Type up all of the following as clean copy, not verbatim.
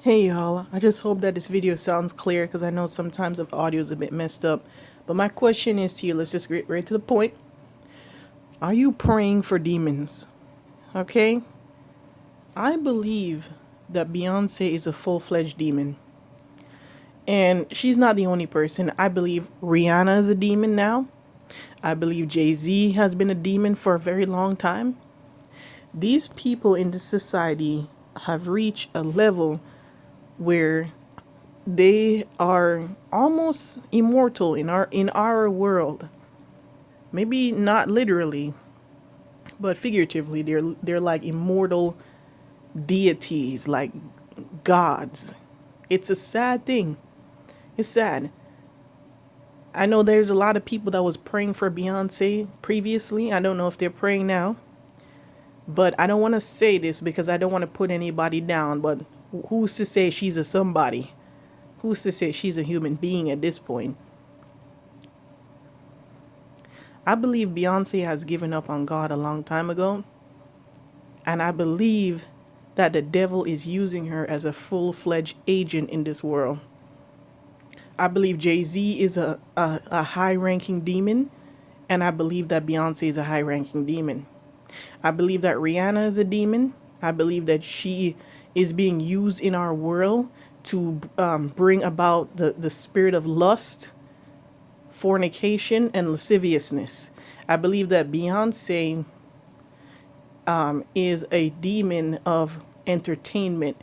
Hey y'all, I just hope that this video sounds clear because I know sometimes the audio is a bit messed up. But my question is to you, let's just get right to the point. Are you praying for demons? Okay? I believe that Beyonce is a full-fledged demon. And she's not the only person. I believe Rihanna is a demon now. I believe Jay-Z has been a demon for a very long time. These people in this society have reached a level where they are almost immortal in our world. Maybe not literally, but figuratively, they're like immortal deities, like gods. It's a sad thing. It's sad. I know there's a lot of people that was praying for Beyonce previously. I don't know if they're praying now, but I don't want to say this because I don't want to put anybody down, but who's to say she's a somebody? Who's to say she's a human being at this point? I believe Beyonce has given up on God a long time ago. And I believe that the devil is using her as a full-fledged agent in this world. I believe Jay-Z is a high-ranking demon. And I believe that Beyonce is a high-ranking demon. I believe that Rihanna is a demon. I believe that she is being used in our world to bring about the spirit of lust, fornication, and lasciviousness. I believe that Beyonce is a demon of entertainment.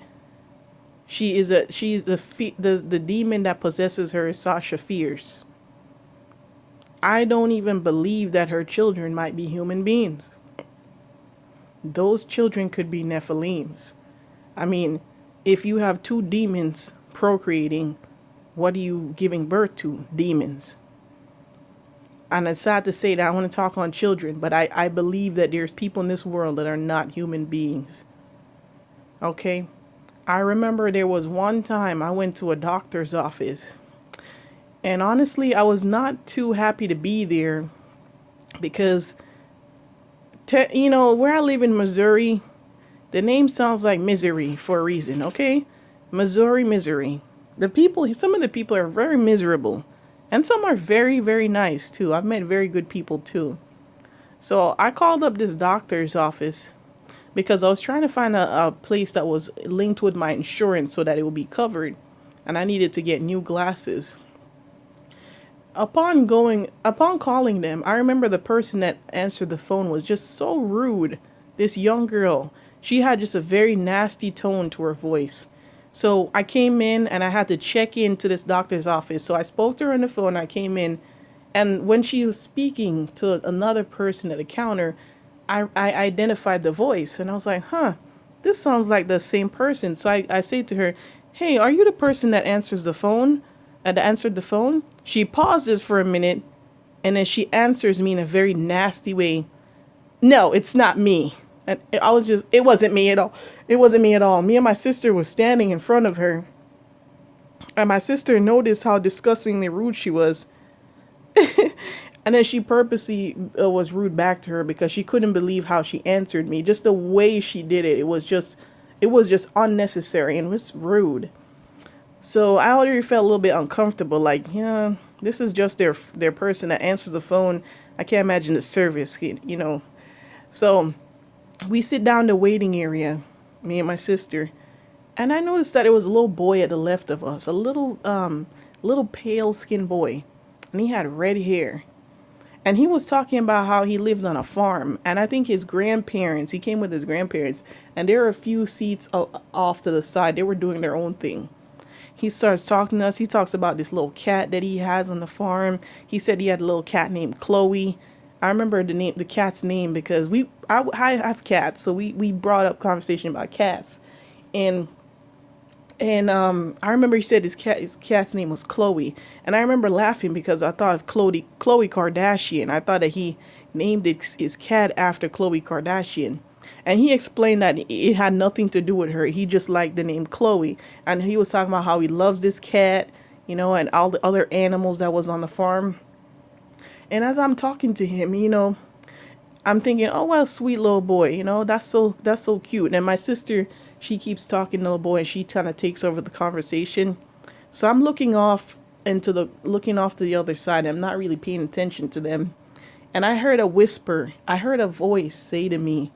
She's the demon that possesses her is Sasha Fierce. I don't even believe that her children might be human beings. Those children could be Nephilims. I mean, if you have two demons procreating, what are you giving birth to? Demons. And it's sad to say that I want to talk on children, but I believe that there's people in this world that are not human beings. Okay? I remember there was one time I went to a doctor's office. And honestly, I was not too happy to be there because, where I live in Missouri, the name sounds like misery for a reason, okay? Missouri, misery. Some of the people are very miserable. And some are very, very nice too. I've met very good people too. So I called up this doctor's office because I was trying to find a place that was linked with my insurance so that it would be covered. And I needed to get new glasses. Upon calling them, I remember the person that answered the phone was just so rude. This young girl, she had just a very nasty tone to her voice. So I came in and I had to check into this doctor's office. So I spoke to her on the phone. I came in, and when she was speaking to another person at the counter, I identified the voice, and I was like, huh, this sounds like the same person. So I say to her, hey, are you the person that answered the phone? She pauses for a minute, and then she answers me in a very nasty way. No, it's not me. And it wasn't me at all. It wasn't me at all. Me and my sister was standing in front of her. And my sister noticed how disgustingly rude she was. And then she purposely was rude back to her because she couldn't believe how she answered me. Just the way she did it. It was just unnecessary and it was rude. So I already felt a little bit uncomfortable. Like, yeah, this is just their person that answers the phone. I can't imagine the service, So we sit down in the waiting area, me and my sister, and I noticed that there was a little boy at the left of us, a little pale skinned boy, and he had red hair. And he was talking about how he lived on a farm, and I think he came with his grandparents, and there were a few seats off to the side. They were doing their own thing. He starts talking to us. He talks about this little cat that he has on the farm. He said he had a little cat named Chloe. I remember the cat's name because I have cats, so we brought up conversation about cats, and I remember he said his cat's name was Chloe, and I remember laughing because I thought of Khloe Kardashian. I thought that he named his cat after Khloe Kardashian, and he explained that it had nothing to do with her. He just liked the name Chloe, and he was talking about how he loves this cat, and all the other animals that was on the farm. And as I'm talking to him, I'm thinking, oh well, sweet little boy, that's so cute. And my sister, she keeps talking to the boy, and she kind of takes over the conversation. So I'm looking off to the other side. I'm not really paying attention to them. And I heard a whisper. I heard a voice say to me,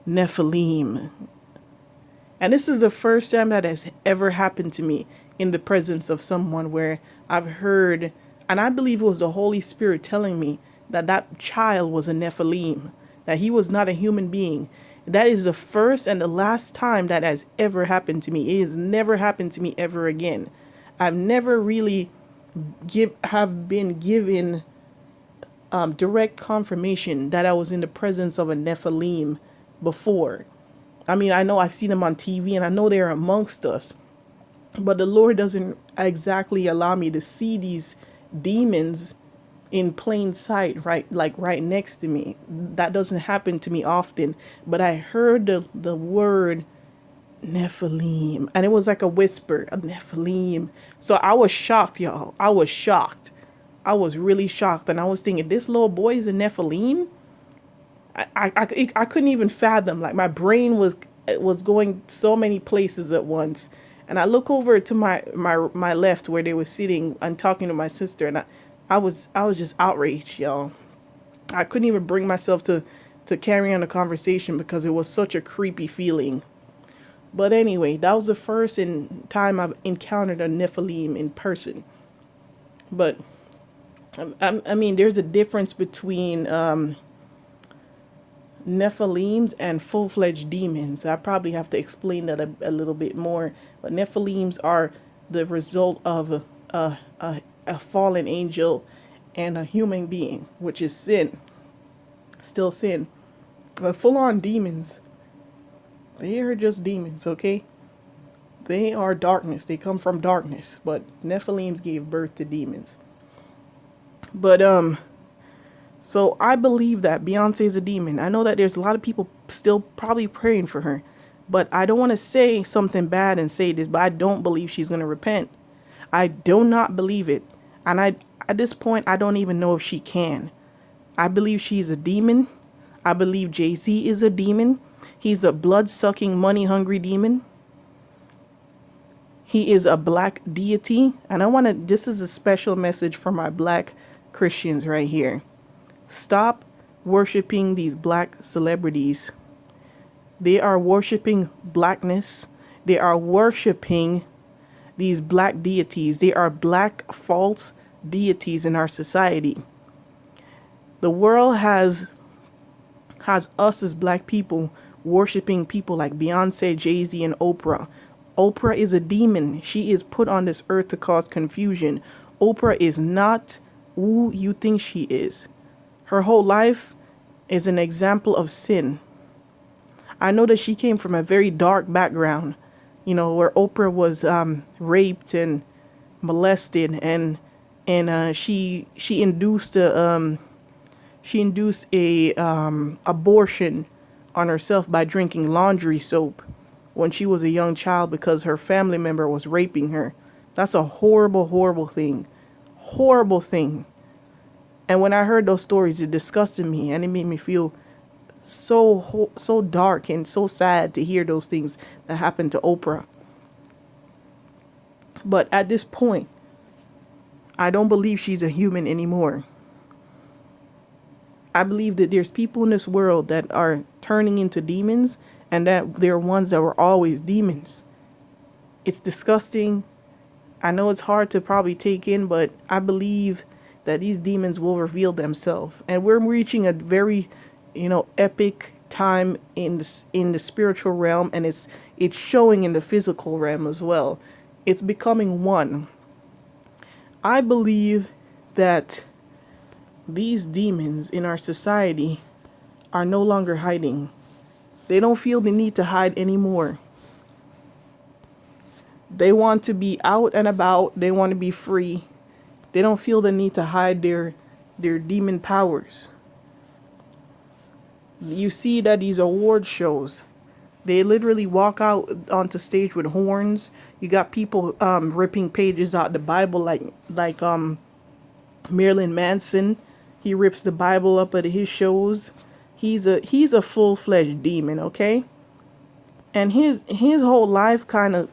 Nephilim. And this is the first time that has ever happened to me in the presence of someone where I've heard, and I believe it was the Holy Spirit telling me that that child was a Nephilim, that he was not a human being. That is the first and the last time that has ever happened to me. It has never happened to me ever again. I've never really have been given direct confirmation that I was in the presence of a Nephilim before. I mean, I know I've seen them on TV and I know they're amongst us, but the Lord doesn't exactly allow me to see these demons in plain sight, right? Like right next to me. That doesn't happen to me often, but I heard the word Nephilim, and it was like a whisper, a Nephilim. So I was shocked, y'all. I was shocked. I was really shocked, and I was thinking, this little boy is a Nephilim. I couldn't even fathom. Like my brain was going so many places at once, and I look over to my left where they were sitting and talking to my sister, and I was just outraged, y'all. I couldn't even bring myself to carry on a conversation because it was such a creepy feeling. But anyway, that was the first time I've encountered a Nephilim in person. But I mean, there's a difference between Nephilims and full-fledged demons. I probably have to explain that a little bit more. But Nephilims are the result of a fallen angel and a human being, which is sin, still sin. But full-on demons, they are just demons, okay? They are darkness. They come from darkness. But Nephilims gave birth to demons. But so I believe that Beyonce is a demon. I know that there's a lot of people still probably praying for her, but I don't want to say something bad and say this, but I don't believe she's going to repent. I do not believe it. And at this point, I don't even know if she can. I believe she's a demon. I believe Jay-Z is a demon. He's a blood-sucking, money-hungry demon. He is a black deity. And this is a special message for my black Christians right here. Stop worshiping these black celebrities. They are worshiping blackness. They are worshiping these black deities. They are black false deities in our society. The world has us as black people worshiping people like Beyonce, Jay-Z, and Oprah. Oprah is a demon. She is put on this earth to cause confusion. Oprah is not who you think she is. Her whole life is an example of sin. I know that she came from a very dark background, where Oprah was raped and molested, and she induced a abortion on herself by drinking laundry soap when she was a young child because her family member was raping her. That's a horrible, horrible thing. Horrible thing. And when I heard those stories, it disgusted me, and it made me feel so dark and so sad to hear those things that happened to Oprah. But at this point, I don't believe she's a human anymore. I believe that there's people in this world that are turning into demons, and that there are ones that were always demons. It's disgusting. I know it's hard to probably take in, but I believe that these demons will reveal themselves. And we're reaching a very, epic time in the spiritual realm, and it's showing in the physical realm as well. It's becoming one. I believe that these demons in our society are no longer hiding. They don't feel the need to hide anymore. They want to be out and about. They want to be free. They don't feel the need to hide their demon powers. You see that these award shows, they literally walk out onto stage with horns. You got people ripping pages out the Bible like Marilyn Manson. He rips the Bible up at his shows. He's a full-fledged demon, okay? And his whole life kind of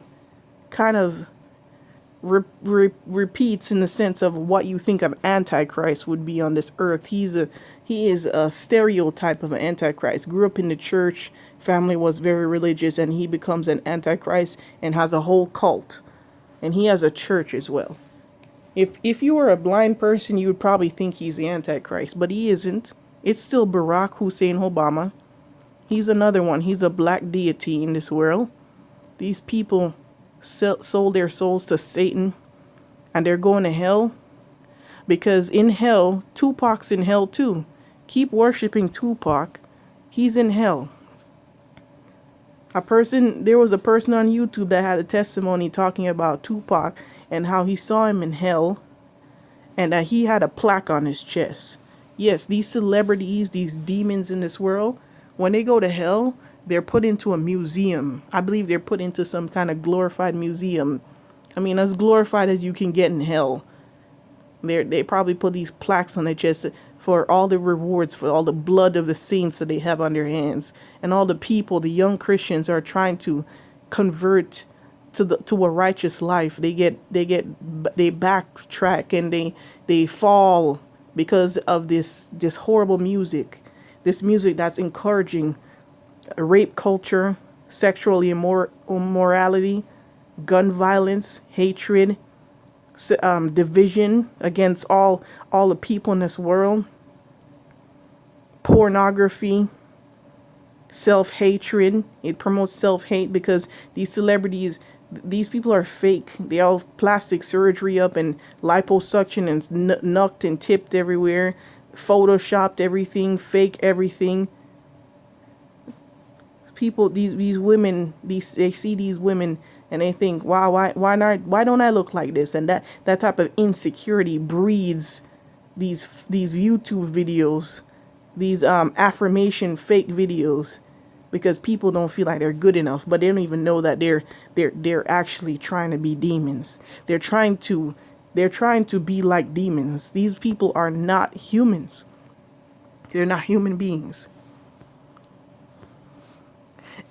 repeats in the sense of what you think of Antichrist would be on this earth. He is a stereotype of an Antichrist. Grew up in the church, family was very religious, and he becomes an Antichrist and has a whole cult. And he has a church as well. If you were a blind person, you would probably think he's the Antichrist, but he isn't. It's still Barack Hussein Obama. He's another one. He's a black deity in this world. These people sold their souls to Satan, and they're going to hell because in hell, Tupac's in hell too. Keep worshiping Tupac. He's in hell. There was a person on YouTube that had a testimony talking about Tupac and how he saw him in hell and that he had a plaque on his chest. Yes, these celebrities, these demons in this world, when they go to hell, they're put into a museum. I believe they're put into some kind of glorified museum. I mean, as glorified as you can get in hell. They probably put these plaques on their chest for all the rewards, for all the blood of the saints that they have on their hands, and all the people, the young Christians, are trying to convert to a righteous life. They backtrack and they fall because of this horrible music, this music that's encouraging rape culture, sexual immorality, gun violence, hatred, division against all the people in this world, pornography, self-hatred. It promotes self-hate because these celebrities, these people are fake. They all have plastic surgery up and liposuction and nucked and tipped everywhere, photoshopped everything, fake everything. People, these women, they see these women and they think, wow, why don't I look like this? And that type of insecurity breeds these YouTube videos, these affirmation fake videos, because people don't feel like they're good enough, but they don't even know that they're actually trying to be demons. They're trying to be like demons. These people are not humans. They're not human beings.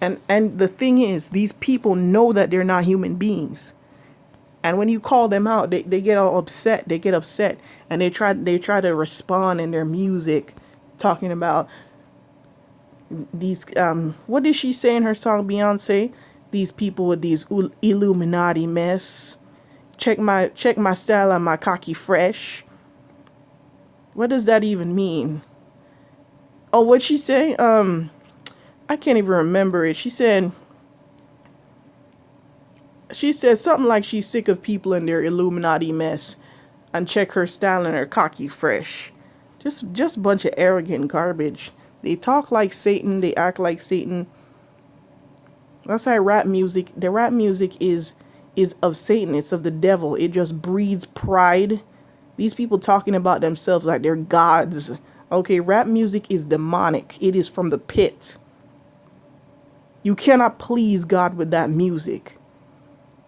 And the thing is, these people know that they're not human beings. And when you call them out, they get all upset. They get upset and they try to respond in their music, talking about these what did she say in her song, Beyonce? These people with these Illuminati mess. Check my style on my cocky fresh. What does that even mean? Oh, what'd she say? I can't even remember it. She said something like she's sick of people in their Illuminati mess and check her style and her cocky fresh. Just a bunch of arrogant garbage. They talk like Satan, they act like Satan. That's why the rap music is of Satan. It's of the devil. It just breeds pride. These people talking about themselves like they're gods. Okay, rap music is demonic. It is from the pit. You cannot please God with that music.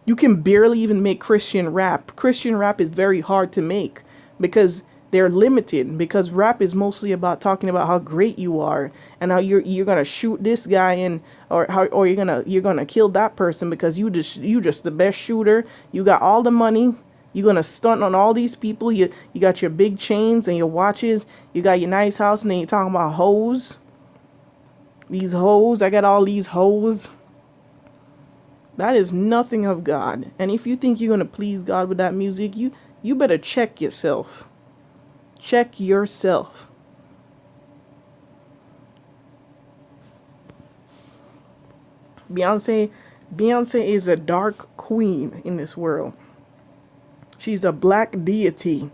You can barely even make Christian rap. Christian rap is very hard to make because they're limited, because rap is mostly about talking about how great you are and how you're gonna shoot this guy or you're gonna kill that person because you just the best shooter. You got all the money. You're gonna stunt on all these people. You got your big chains and your watches. You got your nice house, and then you're talking about hoes. These hoes, I got all these hoes. That is nothing of God. And if you think you're going to please God with that music, you better check yourself. Check yourself. Beyonce is a dark queen in this world. She's a black deity.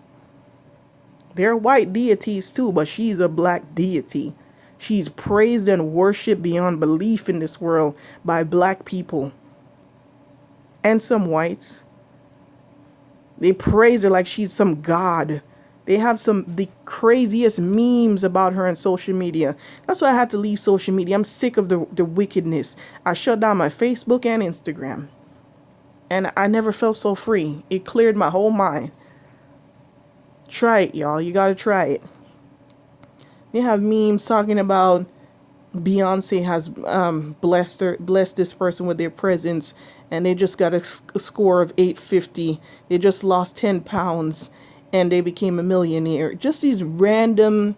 There are white deities too, but she's a black deity. She's praised and worshipped beyond belief in this world by black people and some whites. They praise her like she's some god. They have the craziest memes about her on social media. That's why I had to leave social media. I'm sick of the wickedness. I shut down my Facebook and Instagram. And I never felt so free. It cleared my whole mind. Try it, y'all. You gotta try it. They have memes talking about Beyonce has blessed this person with their presence, and they just got a score of 850. They just lost 10 pounds, and they became a millionaire. Just these random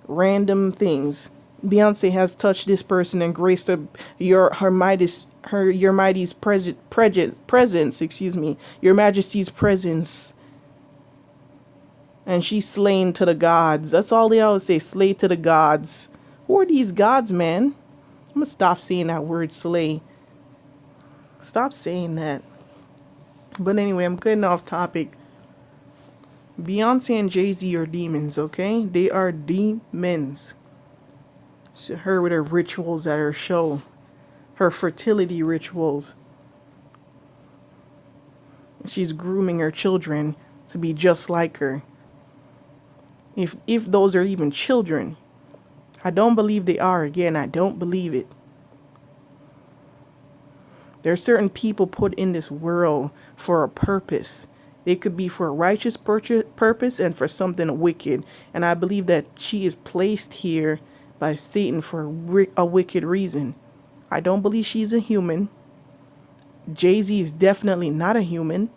things. Beyonce has touched this person and graced her mighty's your mighty's presence, excuse me, your majesty's presence, and she's slain to the gods. That's all they always say, slay to the gods. Who are these gods, man? I'm gonna stop saying that word slay. Stop saying that. But anyway, I'm getting off topic. Beyonce and Jay-Z are demons, okay? They are demons. So her with her rituals at her show, her fertility rituals. She's grooming her children to be just like her. If those are even children. I don't believe they are. Again, I don't believe it. There are certain people put in this world for a purpose. They could be for a righteous purpose and for something wicked. And I believe that she is placed here by Satan for a wicked reason. I don't believe she's a human. Jay-Z is definitely not a human.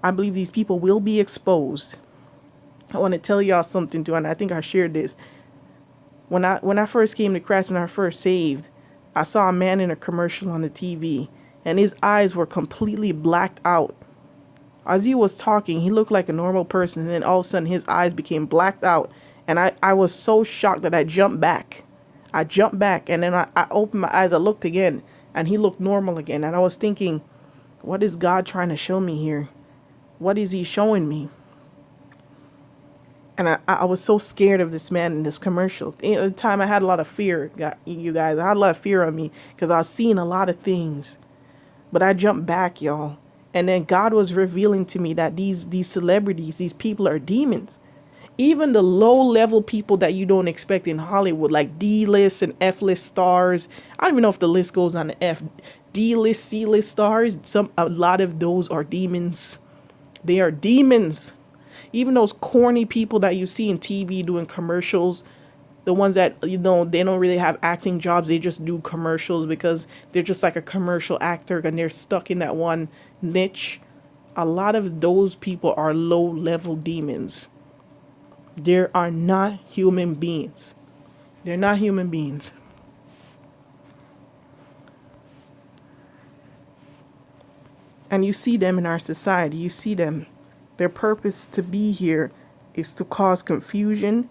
I believe these people will be exposed. I want to tell y'all something too, and I think I shared this. When I first came to Christ, when I first saved, I saw a man in a commercial on the TV, and his eyes were completely blacked out. As he was talking, he looked like a normal person, and then all of a sudden his eyes became blacked out. And I was so shocked that I jumped back. And then I opened my eyes, I looked again, and he looked normal again. And I was thinking, what is God trying to show me here? What is he showing me? And I was so scared of this man in this commercial. At the time, I had a lot of fear, you guys. I had a lot of fear on me because I was seeing a lot of things. But I jumped back, y'all. And then God was revealing to me that these celebrities, these people are demons. Even the low-level people that you don't expect in Hollywood, like D-list and F-list stars. I don't even know if the list goes on the F. D-list, C-list stars. A lot of those are demons. They are demons. Even those corny people that you see in TV doing commercials, the ones that, they don't really have acting jobs, they just do commercials because they're just like a commercial actor and they're stuck in that one niche. A lot of those people are low-level demons. They are not human beings. They're not human beings. And you see them in our society. You see them. Their purpose to be here is to cause confusion,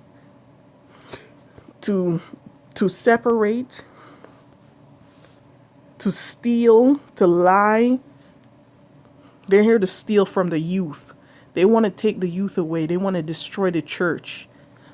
to separate, to steal, to lie. They're here to steal from the youth. They want to take the youth away. They want to destroy the church.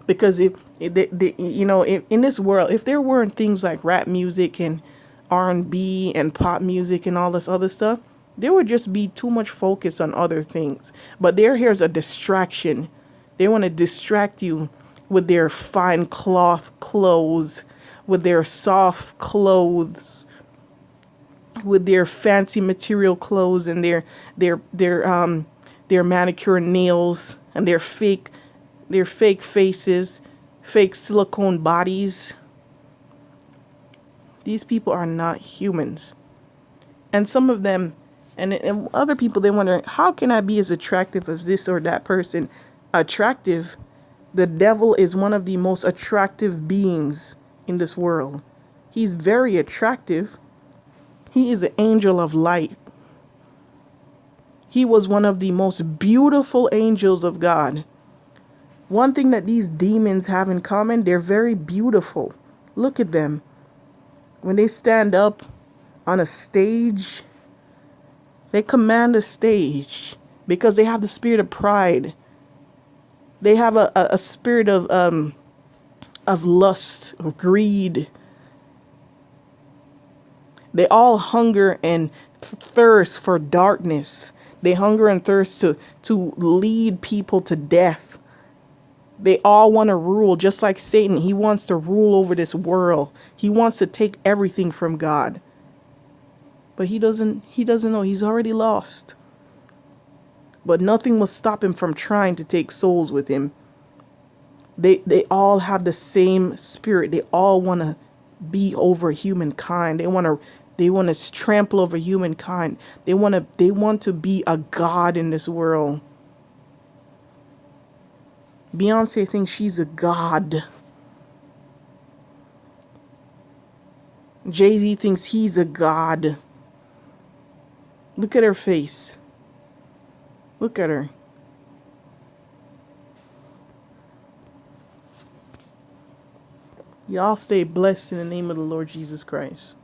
Because if in this world, if there weren't things like rap music and R&B and pop music and all this other stuff, there would just be too much focus on other things. But here's a distraction. They want to distract you with their fine cloth clothes, with their soft clothes, with their fancy material clothes and their manicure nails and their fake faces, fake silicone bodies. These people are not humans. And some of them, and other people, they wonder, how can I be as attractive as this or that person? Attractive? The devil is one of the most attractive beings in this world. He's very attractive. He is an angel of light. He was one of the most beautiful angels of God. One thing that these demons have in common, they're very beautiful. Look at them. When they stand up on a stage, they command the stage because they have the spirit of pride. They have a spirit of lust, of greed. They all hunger and thirst for darkness. They hunger and thirst to lead people to death. They all want to rule, just like Satan. He wants to rule over this world. He wants to take everything from God. But he doesn't know. He's already lost. But nothing will stop him from trying to take souls with him. They all have the same spirit. They all want to be over humankind. They want to trample over humankind. They want to be a god in this world. Beyonce thinks she's a god. Jay-Z thinks he's a god. Look at her face. Look at her. Y'all stay blessed in the name of the Lord Jesus Christ.